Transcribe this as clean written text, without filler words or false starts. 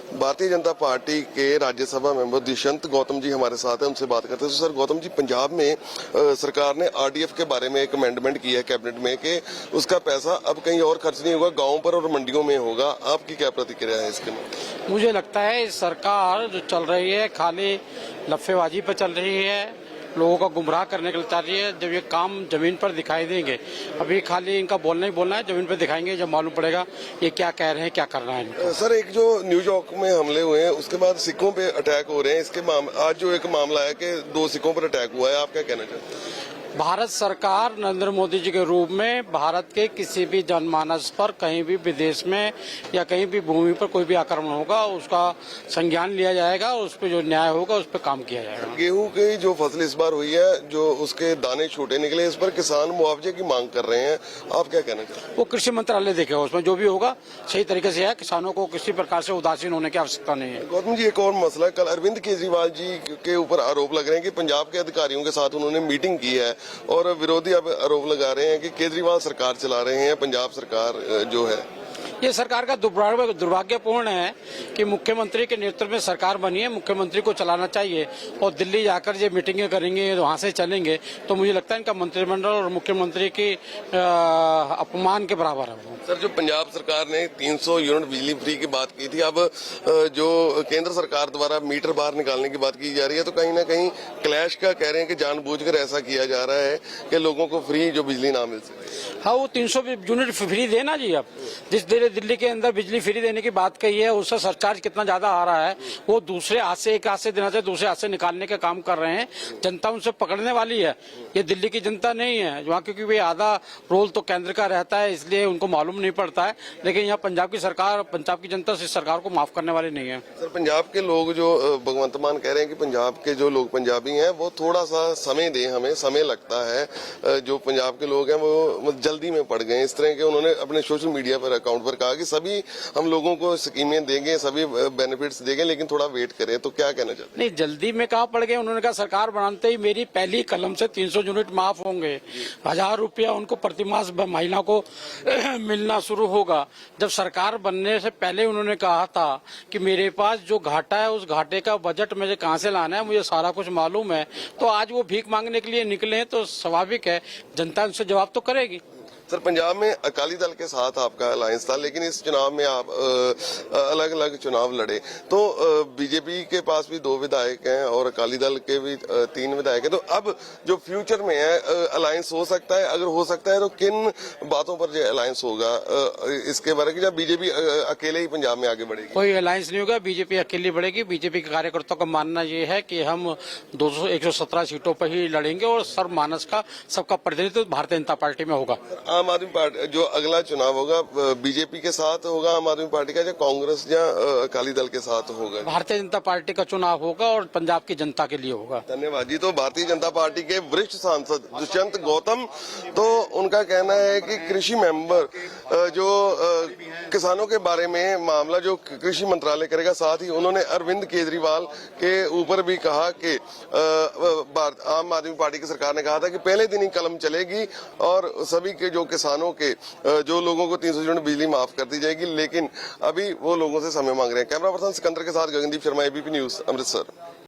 Bharatiya Janata party के Rajya Sabha member Dushyant Gautam ji हमारे साथ हैं, उनसे बात करते हैं। तो सर गौतम जी, पंजाब में सरकार ने आरडीएफ के बारे में एक अमेंडमेंट किया है कैबिनेट में कि उसका पैसा अब कहीं और खर्च नहीं होगा, गांवों पर और मंडियों में होगा। आपकी क्या प्रतिक्रिया है इसके में? मुझे लगता है सरकार जो चल रही है खाली लफेबाजी पर चल रही है, लोगों को गुमराह करने के लिए चल रही है। जब ये काम जमीन पर दिखाई देंगे, अभी खाली इनका बोलना ही बोलना है, जमीन पर दिखाएंगे जब मालूम पड़ेगा ये क्या कह रहे हैं, क्या करना है इनको। सर, एक जो न्यूयॉर्क में हमले हुए हैं उसके बाद सिखों पे अटैक हो रहे हैं, इसके आज जो एक मामला है कि 2 सिखों पर अटैक हुआ है, आप क्या कहना चाहते हैं? भारत सरकार नरेंद्र मोदी जी के रूप में भारत के किसी भी जनमानस पर कहीं भी विदेश में या कहीं भी भूमि पर कोई भी आक्रमण होगा उसका संज्ञान लिया जाएगा, उस पर जो न्याय होगा उस पर काम किया जाएगा। गेहूं की जो फसल इस बार हुई है, जो उसके दाने छोटे निकले, इस पर किसान मुआवजे की मांग कर रहे हैं, आप क्या कहना चाहते हैं? वो कृषि मंत्रालय देखेगा, उसमें जो भी होगा सही तरीके से है। किसानों को किसी प्रकार से उदासीन होने की आवश्यकता नहीं है। गौतम जी, एक और मसला, कल अरविंद केजरीवाल जी के ऊपर आरोप लग रहे हैं कि पंजाब के अधिकारियों के साथ उन्होंने मीटिंग की है और विरोधी अब आरोप लगा रहे हैं कि केजरीवाल सरकार चला रहे हैं, पंजाब सरकार जो है। ये सरकार का दुर्भाग्यपूर्ण है कि मुख्यमंत्री के नेतृत्व में सरकार बनी है, मुख्यमंत्री को चलाना चाहिए और दिल्ली जाकर ये मीटिंगें करेंगे, वहां से चलेंगे, तो मुझे लगता है इनका मंत्रिमंडल और मुख्यमंत्री की अपमान के बराबर है। सर, जो पंजाब सरकार ने 300 यूनिट बिजली फ्री की बात की थी, अब जो केंद्र सरकार द्वारा मीटर बाहर निकालने की बात की जा रही है, तो कहीं ना कहीं क्लैश का कह रहे हैं कि जानबूझकर ऐसा किया जा रहा है कि लोगों को फ्री जो बिजली ना मिल सके। हाँ, वो 300 यूनिट फ्री देना जी। अब जिस दिल्ली के अंदर बिजली फ्री देने की बात कही है, उससे सरचार्ज कितना ज्यादा आ रहा है, वो दूसरे हाथ से एक हाथ से देना चाहिए, दूसरे हाथ से निकालने का काम कर रहे हैं। जनता उनसे पकड़ने वाली है, ये दिल्ली की जनता नहीं है वहाँ, क्योंकि वे आधा रोल तो केंद्र का रहता है, इसलिए उनको मालूम नहीं पड़ता है। लेकिन यहाँ पंजाब की सरकार, पंजाब की जनता इस सरकार को माफ करने वाली नहीं है। सर, पंजाब के लोग जो भगवंत मान कह रहे हैं कि पंजाब के जो लोग पंजाबी हैं वो थोड़ा सा समय दें, हमें समय लगता है। जो पंजाब के लोग हैं वो जल्दी में पड़ गए, इस तरह के उन्होंने अपने सोशल मीडिया पर अकाउंट पर कहा कि सभी हम लोगों को स्कीमें देंगे, सभी बेनिफिट्स देंगे, लेकिन थोड़ा वेट करें। तो क्या कहना चाहते हैं? नहीं, जल्दी में कहाँ पड़ गए। उन्होंने कहा सरकार बनाते ही मेरी पहली कलम से 300 यूनिट माफ होंगे, 1000 रुपया उनको प्रतिमास महिला को मिलना शुरू होगा। जब सरकार बनने से पहले उन्होंने कहा था कि मेरे पास जो घाटा है उस घाटे का बजट मुझे कहाँ से लाना है, मुझे सारा कुछ मालूम है। तो आज वो भीख मांगने के लिए निकले हैं, तो स्वाभाविक है जनता उनसे जवाब तो करेगी। सर, पंजाब में अकाली दल के साथ आपका अलायंस था, लेकिन इस चुनाव में आप अलग अलग चुनाव लड़े, तो बीजेपी के पास भी 2 विधायक हैं और अकाली दल के भी 3 विधायक हैं। तो अब जो फ्यूचर में है अलायंस हो सकता है, अगर हो सकता है तो किन बातों पर जो अलायंस होगा, इसके बारे में? बीजेपी अकेले ही पंजाब में आगे बढ़ेगी? कोई अलायंस नहीं होगा, बीजेपी अकेली बढ़ेगी। बीजेपी के कार्यकर्ताओं का मानना ये है कि हम 117 सीटों पर ही लड़ेंगे और सर्वमानस का सबका प्रतिनिधित्व भारतीय जनता पार्टी में होगा। आम आदमी पार्टी जो अगला चुनाव होगा बीजेपी के साथ होगा, आम आदमी पार्टी का, या कांग्रेस या अकाली दल के साथ होगा? भारतीय जनता पार्टी का चुनाव होगा और पंजाब की जनता के लिए होगा। धन्यवाद जी। तो भारतीय जनता पार्टी के वरिष्ठ सांसद दुष्यंत गौतम, तो उनका कहना है कि कृषि मेंबर जो किसानों के बारे में मामला जो कृषि मंत्रालय करेगा, साथ ही उन्होंने अरविंद केजरीवाल के ऊपर भी कहा कि आम आदमी पार्टी की सरकार ने कहा था कि पहले दिन ही कलम चलेगी और सभी के जो किसानों के जो लोगों को 300 यूनिट बिजली माफ कर दी जाएगी, लेकिन अभी वो लोगों से समय मांग रहे हैं। कैमरा पर्सन सिकंदर के साथ गगनदीप शर्मा, एबीपी न्यूज, अमृतसर।